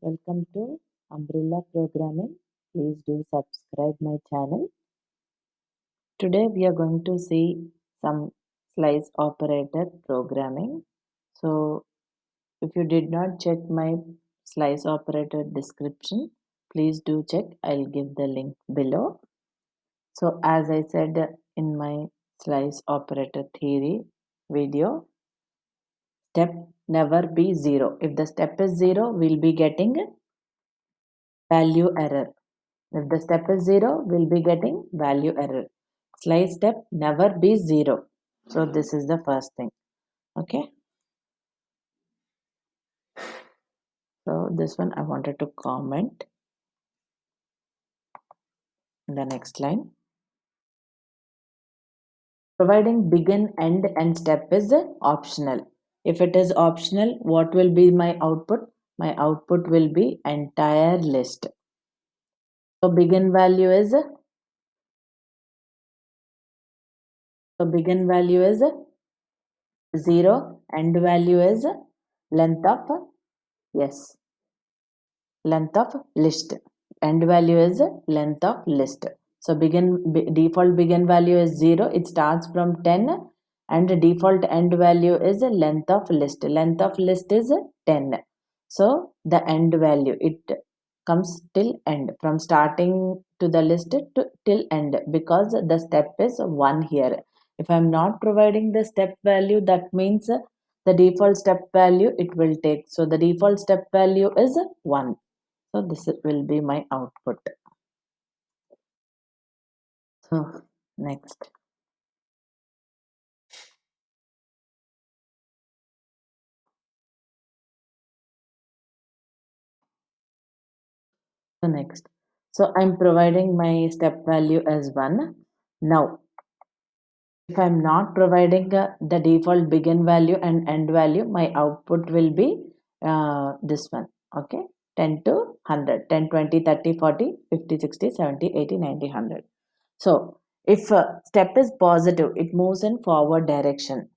Welcome to Umbrella Programming. Please do subscribe my channel. Today we are going to see some slice operator programming. So if you did not check my slice operator description, please do check. I'll give the link below. So as I said in my slice operator theory video, step never be 0. If the step is 0, we'll be getting value error. If the step is 0, we'll be getting value error. Slice step never be 0. So this is the first thing. Okay. So this one I wanted to comment in the next line. Providing begin, end and step is optional. If it is optional, what will be my output? My output will be entire list. So begin value is 0, end value is length of list. End value is length of list. So default begin value is 0. It starts from 10 and default end value is length of list. Length of list is 10. So the end value, it comes till end, from starting to the list to till end, because the step is 1 here. If I'm not providing the step value, that means the default step value it will take. So the default step value is 1. So this will be my output. So next. So next. So I'm providing my step value as 1. Now, if I'm not providing the default begin value and end value, my output will be this one. Okay. 10 to 100. 10, 20, 30, 40, 50, 60, 70, 80, 90, 100. So if step is positive, it moves in forward direction.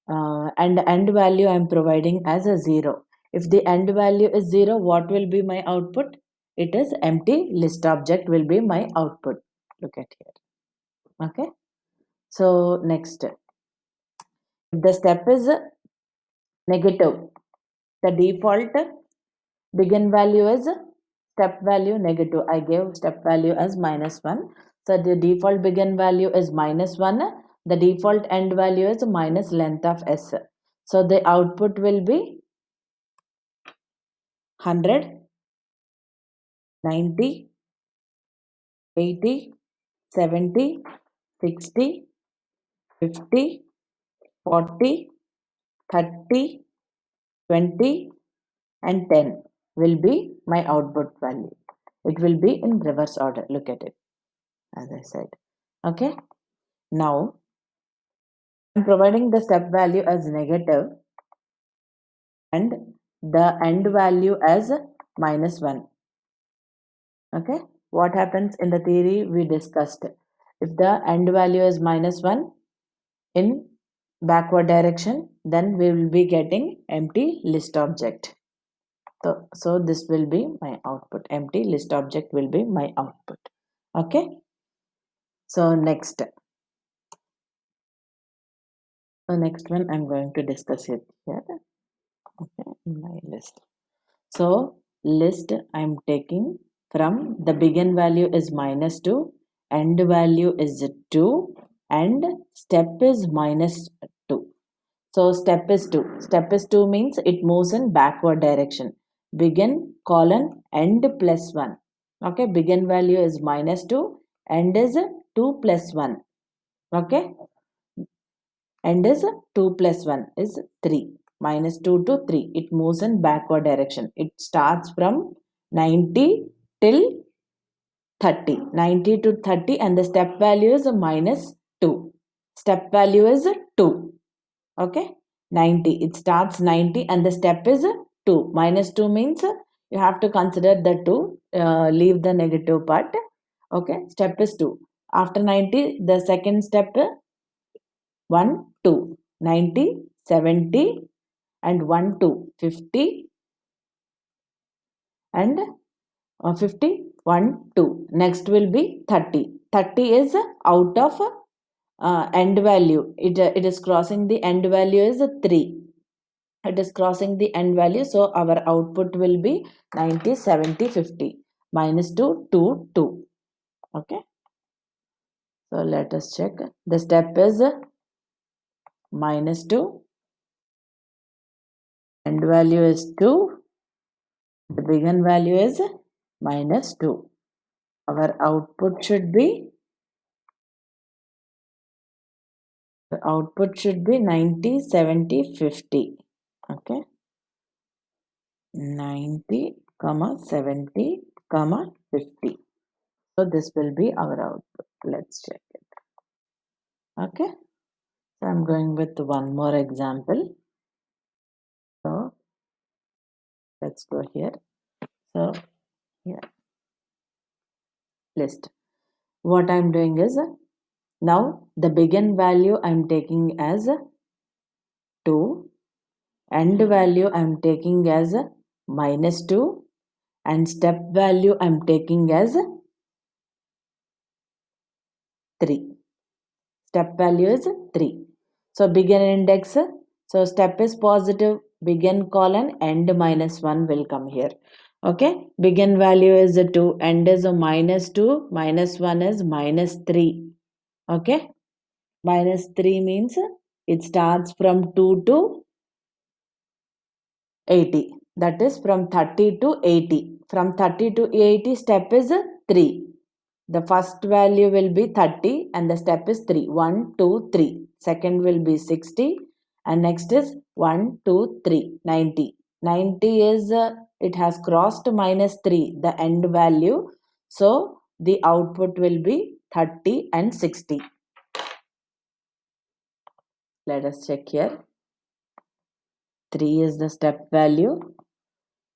And end value I'm providing as a 0. If the end value is 0, what will be my output? It is empty list object will be my output. Look at here. Okay. So next, if the step is negative, the default begin value is step value negative. I gave step value as -1. So the default begin value is -1. The default end value is minus length of s. So the output will be 100, 90, 80, 70, 60, 50, 40, 30, 20 and 10 will be my output value. It will be in reverse order. Look at it, as I said. Okay. Now, I'm providing the step value as negative and the end value as -1. Okay. What happens in the theory we discussed? If the end value is -1 in backward direction, then we will be getting empty list object. So this will be my output. Empty list object will be my output. Okay. So next. So next one I'm going to discuss it here. Okay, in my list. So list I'm taking from the begin value is -2, end value is 2, and step is -2. So step is 2. Step is 2 means it moves in backward direction. Begin colon end plus 1. Okay, begin value is -2, end is 2 plus 1. Okay, end is 2 plus 1 is 3. -2 to 3. It moves in backward direction. It starts from 90 till 30. 90 to 30 and the step value is -2. Step value is 2. Okay. 90, it starts 90 and the step is 2. -2 means you have to consider the 2, leave the negative part. Okay, step is 2. After 90, the second step 1 2, 90, 70 and 1 2, 50 and 50, 1, 2. Next will be 30. 30 is out of end value. It is crossing the end value is 3. It is crossing the end value. So our output will be 90, 70, 50. Minus 2, 2, 2. Okay. So let us check. The step is minus 2. End value is 2. The beginning value is minus 2. Our output should be 90, 70, 50. Okay. 90, 70, 50. So this will be our output. Let's check it. Okay. So I'm going with one more example. So let's go here. So here, list. What I'm doing is now the begin value I'm taking as 2, end value I'm taking as minus 2, and step value I'm taking as 3. Step value is 3. So begin index, so step is positive, begin colon, end minus 1 will come here. Okay, begin value is 2, end is a minus 2, minus 1 is minus 3. Okay, minus 3 means it starts from 2 to 80. That is from 30 to 80. From 30 to 80 step is 3. The first value will be 30 and the step is 3. 1, 2, 3. Second will be 60 and next is 1, 2, 3. 90. 90 is, it has crossed minus 3, the end value. So the output will be 30 and 60. Let us check here. 3 is the step value,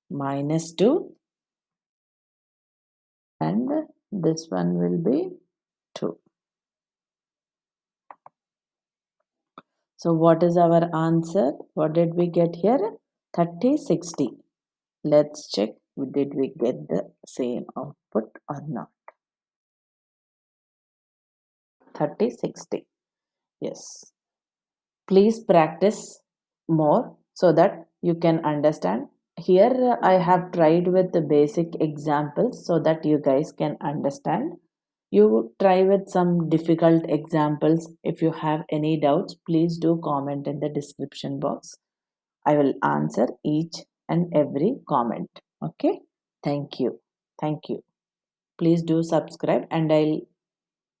minus 2, and this one will be 2. So what is our answer? What did we get here? 30, 60. Let's check, did we get the same output or not? 30, 60. Yes. Please practice more so that you can understand. Here I have tried with the basic examples so that you guys can understand. You try with some difficult examples. If you have any doubts, please do comment in the description box. I will answer each and every comment. Okay. Thank you. Thank you. Please do subscribe and I'll